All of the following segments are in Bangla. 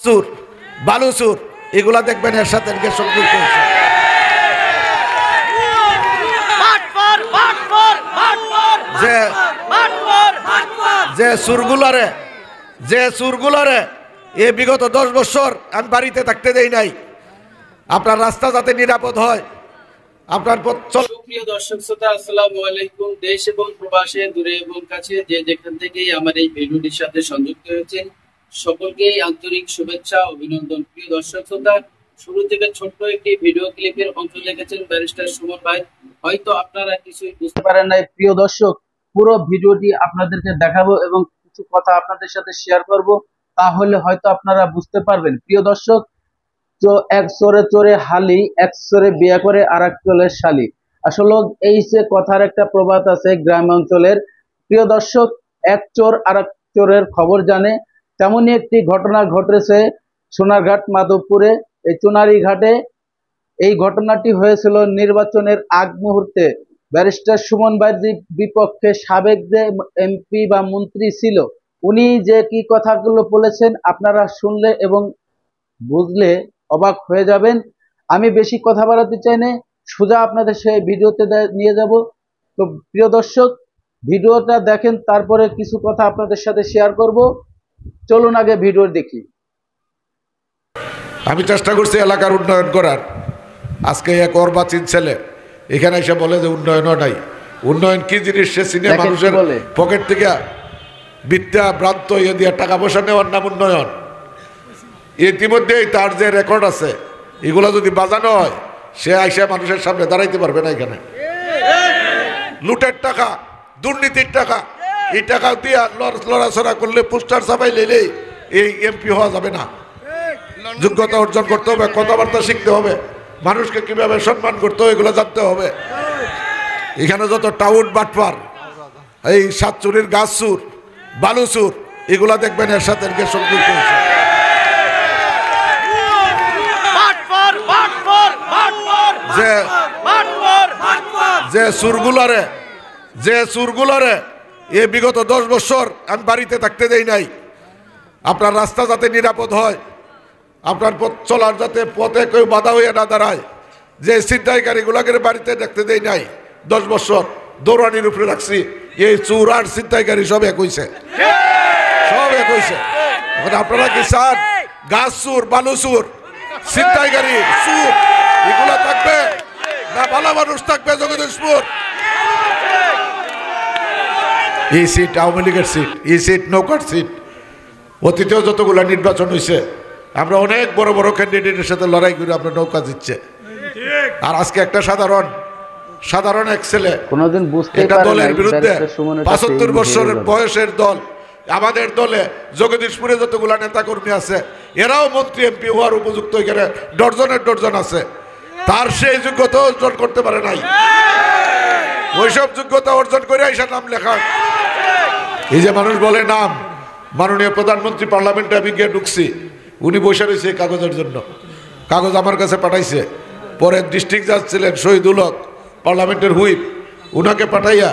চুর বালুচুর এগুলা দেখবেন এর সাথে সংযুক্ত হয়েছে। যে সুরগুলারে এ বিগত 10 বছর আমি বাড়িতে থাকতে দেই নাই, আপনার রাস্তা যাতে নিরাপদ হয়, আপনার সুপ্রিয় দর্শক শ্রোতা আসসালামু আলাইকুম। দেশ এবং প্রবাসে দূরে এবং কাছে যে যেখান থেকেই আমার এই ভিডিওটির সাথে সংযুক্ত হয়েছেন সকলকে আন্তরিক শুভেচ্ছা অভিনন্দন। প্রিয় দর্শক শ্রোতা, শুরু থেকে ছোট্ট একটি ভিডিও ক্লিপের অংশ লিখেছেন ব্যারিস্টার সুমন ভাই। হয়তো আপনারা কিছুই বুঝতে পারেন নাই। প্রিয় দর্শক, পুরো ভিডিওটি আপনাদেরকে দেখাবো এবং কিছু কথা আপনাদের সাথে শেয়ার করব, তাহলে হয়তো আপনারা বুঝতে পারবেন। প্রিয় দর্শক, তো এক চোরে চোরে হালি, এক চোরে বিয়ে করে আর এক চোরের শালি। আসলে এই যে কথার একটা প্রবাদ আছে গ্রাম অঞ্চলের। প্রিয় দর্শক, এক চোর আর এক চোরের খবর জানে, তেমনই একটি ঘটনা ঘটেছে সোনারঘাট মাধবপুরে। এই চুনারি ঘাটে এই ঘটনাটি হয়েছিল নির্বাচনের আগ মুহূর্তে। ব্যারিস্টার সুমন ভাইয়ের বিপক্ষে সাবেক যে এমপি বা মন্ত্রী ছিল, উনি যে কি কথাগুলো বলেছেন আপনারা শুনলে এবং বুঝলে অবাক হয়ে যাবেন। আমি বেশি কথা বাড়াতে চাই না, সোজা আপনাদের সেই ভিডিওতে নিয়ে যাব। তো প্রিয় দর্শক, ভিডিওটা দেখেন, তারপরে কিছু কথা আপনাদের সাথে শেয়ার করব। চলুন আগে ভিডিও দেখি। আমি চেষ্টা করছি এলাকার উন্নয়ন করার। আজকে এক অর্বাচীন ছেলে এখানে এসে বলে যে উন্নয়নও নাই। উন্নয়ন কি জিনিস সে চিনে মানুষের পকেট থেকে বিদ্যা ভ্রান্ত ইয়ে দিয়ে টাকা পয়সা নেওয়ার নাম উন্নয়ন। ইতিমধ্যেই তার যে রেকর্ড আছে এগুলো যদি বাজানো হয়, সে আইসা মানুষের সামনে দাঁড়াইতে পারবে না। এখানে লুটের টাকা, দুর্নীতির টাকা, এই টাকা দিয়ে লড়াচড়া করলে, পোস্টার ছাপাই লেলেই এই এমপি হওয়া যাবে না। যোগ্যতা অর্জন করতে হবে, কথাবার্তা শিখতে হবে, মানুষকে কিভাবে সম্মান করতে হবে এগুলো জানতে হবে। এখানে যত টাউট বাটপার, এই সাতচুরির গাছ চুর বালুচুর এগুলা দেখবেন এর সাথে সংযুক্ত হয়েছে। যে সুরগুলারে এ বিগত 10 বছর আমি বাড়িতে থাকতে দেই নাই, আপনার রাস্তা যাতে নিরাপদ হয়, আপনার পথ চলার যাতে পথে কেউ বাধা হয়ে না দাঁড়ায়, যে ছিনতাইকারীগুলাকে বাড়িতে দেখতে দেই নাই 10 বছর দৌড়ানির উপরে রাখছি। এই চুর আর ছিনতাইকারী সব এক হইছে, সব এক হইছে। আপনারা কি চান গাছ চুর বালুচুর ছিনতাইকারী চুর এগুলা থাকবে না ভালো মানুষ থাকবে জগদীশপুর? এই সিট আওয়ামী লীগের সিট, এই সিট নৌকার সিট। অতীতেও যতগুলো নির্বাচন হয়েছে আমরা অনেক বড় বড় ক্যান্ডিডেটের সাথে লড়াই করে আমরা নৌকা জিতছে। আর আজকে একটা সাধারণ এক ছেলে একটা দলের বিরুদ্ধে 75 বছরের বয়সের দল, আমাদের দলে জগদীশপুরে যতগুলা নেতা কর্মী আছে এরাও মন্ত্রী এমপি হওয়ার উপযুক্ত, এখানে ডজন আছে। তার সেই যোগ্যতা অর্জন করতে পারে নাই। ওইসব যোগ্যতা অর্জন করে এসে নাম লেখা। এই যে মানুষ বলে নাম, মাননীয় প্রধানমন্ত্রী পার্লামেন্টে আমি গিয়ে ঢুকছি, উনি বসে রয়েছে কাগজের জন্য। কাগজ আমার কাছে পাঠাইছে। পরে ডিস্ট্রিক্ট জাজ ছিলেন শহীদুল হক, পার্লামেন্টের হুইপ, উনাকে পাঠাইয়া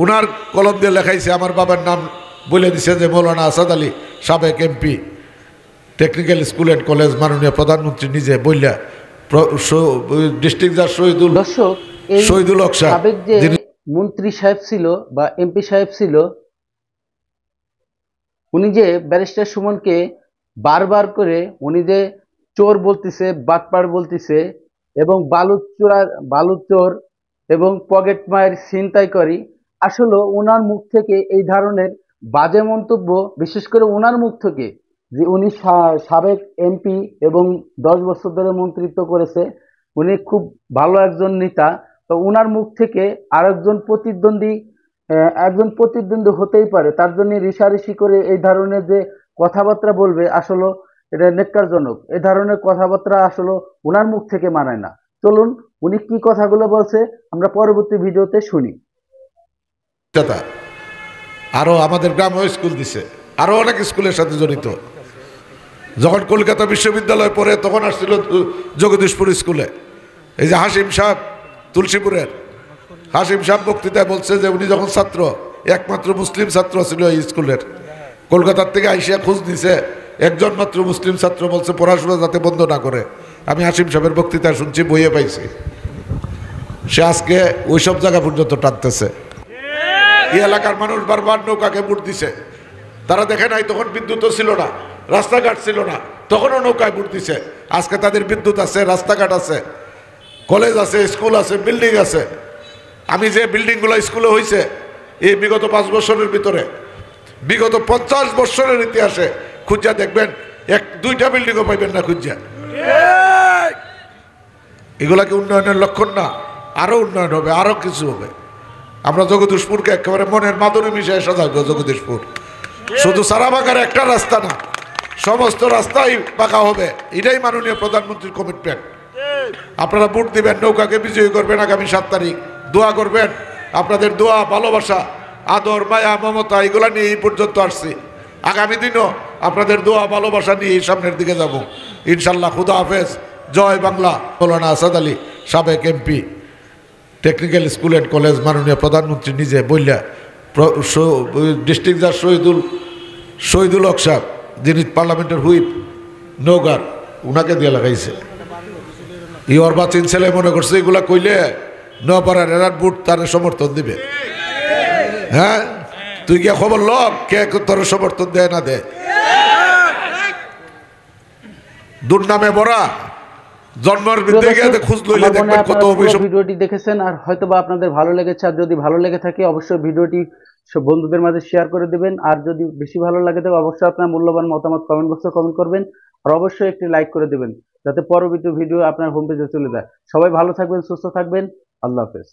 উনার কলম দিয়ে লেখাইছে আমার বাবার নাম বলে দিছে যে মৌলানা আসাদ আলী সাবেক MP, technical school and college, মাননীয় প্রধানমন্ত্রী নিজে বললা ডিস্ট্রিক্ট জাজ শহীদুল হক সাহেব যিনি মন্ত্রী সাহেব ছিল বা এমপি সাহেব ছিল, উনি যে ব্যারিস্টার সুমনকে বারবার করে উনি যে চোর বলতেছে, বাটপার বলতেছে এবং বালুচোর এবং পকেট মায়ের ছিনতাইকারী, আসলে ওনার মুখ থেকে এই ধরনের বাজে মন্তব্য, বিশেষ করে ওনার মুখ থেকে, যে উনি সাবেক এমপি এবং 10 বছর ধরে মন্ত্রিত্ব করেছে, উনি খুব ভালো একজন নেতা। তো ওনার মুখ থেকে একজন প্রতিদ্বন্দ্বী হতেই পারে, তার জন্য রিসারিসি করে এই ধরনের যে কথাবার্তা বলবে, আসলে এটা নেক্কারজনক। এই ধরনের কথাবার্তা আসলে ওনার মুখ থেকে মানায় না। চলুন উনি কি কথাগুলো বলছে আমরা পরবর্তী ভিডিওতে শুনি। আরো আমাদের গ্রামে স্কুল দিছে, আরো অনেক স্কুলের সাথে জড়িত। যখন কলকাতা বিশ্ববিদ্যালয় পড়ে তখন আসছিল জগদীশপুর স্কুলে। এই যে হাসিম সাহেব, তুলসীপুরের হাসিম সাহেব বক্তৃতায় বলছে যে উনি যখন ছাত্র, একমাত্র মুসলিম ছাত্র ছিল এই স্কুলের। কলকাতার থেকে আইসিয়া খোঁজ দিছে একজন মাত্র মুসলিম ছাত্র বলছে পড়াশোনা যাতে বন্ধ না করে। আমি হাসিম সাহেবের বক্তৃতা শুনছি, বইয়ে পাইছি। সে আজকে ওইসব জায়গা পর্যন্ত টানতেছে। এই এলাকার মানুষ বারবার নৌকাকে ভোট দিছে। তারা দেখে নাই তখন বিদ্যুৎও ছিল না, রাস্তাঘাট ছিল না, তখনও নৌকায় ভোট দিছে। আজকে তাদের বিদ্যুৎ আছে, রাস্তাঘাট আছে, কলেজ আছে, স্কুল আছে, বিল্ডিং আছে। আমি যে বিল্ডিংগুলো স্কুলে হয়েছে এই বিগত 5 বছরের ভিতরে, বিগত 50 বছরের ইতিহাসে খুঁজা দেখবেন 1-2টা বিল্ডিংও পাইবেন না খুঁজা। এগুলা কি উন্নয়নের লক্ষণ না? আরো উন্নয়ন হবে, আরো কিছু হবে। আমরা জগদীশপুরকে একেবারে মনের মাধুরী মিশিয়ে সাজাবো। জগদীশপুর শুধু সারাবাগার একটা রাস্তা না, সমস্ত রাস্তাই পাকা হবে। এটাই মাননীয় প্রধানমন্ত্রীর কমিটমেন্ট। আপনারা ভোট দিবেন, নৌকাকে বিজয়ী করবেন। আগামী 7 তারিখ দোয়া করবেন। আপনাদের দোয়া, ভালোবাসা, আদর, মায়া, মমতা এগুলা নিয়ে এই পর্যন্ত আসছি। আগামী দিনও আপনাদের দোয়া, ভালোবাসা নিয়ে সামনের দিকে যাব ইনশাল্লাহ। খুদা হাফেজ, জয় বাংলা। মৌলানা আসাদ আলী, সাবেক MP, technical school and college, মাননীয় প্রধানমন্ত্রী নিজে বললা। ডিস্ট্রিক্ট জাজ শহীদুল হক সাহেব, যিনি পার্লামেন্টের হুইপ নৌকার, উনাকে দিয়ে লাগাইছে। ই অর্বাচীন ছেলে মনে করছে এগুলা কইলে নপাড়ার এরার বুট তার সমর্থন দিবে। হ্যাঁ, তুই গিয়ে খবর ল কে তোর সমর্থন দেয় না দেয়। দুর্নামে ভরা জন্মের বিদ্যে খোঁজ লইলে দেখবেন কত অভিযোগ। ভিডিওটি দেখেছেন আর হয়তোবা আপনাদের ভালো লেগেছে। আর যদি ভালো লেগে থাকে অবশ্যই ভিডিওটি সব বন্ধুদের মাঝে শেয়ার করে দিবেন। আর যদি বেশি ভালো লাগে তবে অবশ্যই আপনার মূল্যবান মতামত কমেন্ট বক্সে কমেন্ট করবেন। আর অবশ্যই একটি লাইক করে দিবেন যাতে পরবর্তী ভিডিও আপনার হোম পেজে চলে যায়। সবাই ভালো থাকবেন, সুস্থ থাকবেন। আল্লাহ হাফেজ।